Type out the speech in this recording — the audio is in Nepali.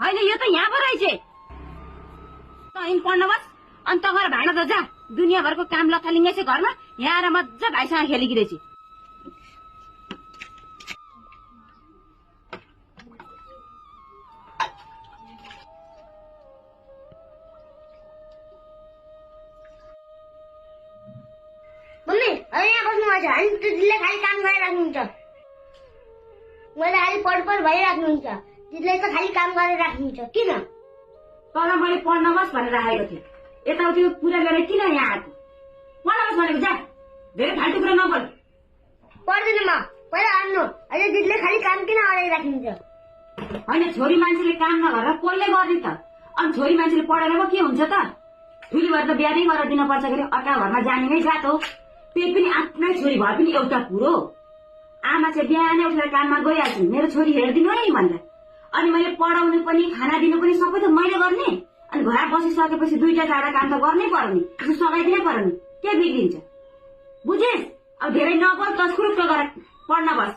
अहिले यो त यहाँ पो रहेछ त पढ्न बस अनि त गएर भाँडा त जा दुनियाँभरको काम लथालिङ्गै छ घरमा यहाँ आएर मजा भाइसँग खेलेकी रहेछ मम्मी अब यहाँ बस्नुहुन्छ अनि दिदीले खालि काम गरिराख्नुहुन्छ मैले खालि पढ भइराख्नुहुन्छ दिदीले त खालि काम गरेर राख्नुहुन्छ किन तर मैले पढ्न बस भनेर राखेको थिएँ यताउति कुरा गरेर किन यहाँ आएको पढ्न बस भनेको जा धेरै फाल्टु कुरा नबोल पढ्दिनँ म पहिला अन्नु अहिले दिदीले खालि काम किन गरिराख्नुहुन्छ होइन छोरी मान्छेले काम नगरेर कसले गर्ने त अनि छोरी मान्छेले पढेर पो के हुन्छ त ठुली भएर त बिहा नै गरेर दिनुपर्छ के अर्का घरमा जाने नै जात हो त्यही पनि आफ्नै छोरी भए पनि एउटा कुरो आमा चाहिँ बिहानै उठेर काममा गइहाल्छन् मेरो छोरी हेरिदिनु है भनेर अनि मैले पढाउनु पनि खाना दिनु पनि सबै त मैले गर्ने अनि घर बसिसकेपछि दुईटा चारवटा काम त गर्नै पर्यो नि त्यसो सघाइदिनै पर्यो नि के बिग्रिन्छ बुझेस् अब धेरै नगर 10 कुरुक्क गरेर पढ्न बस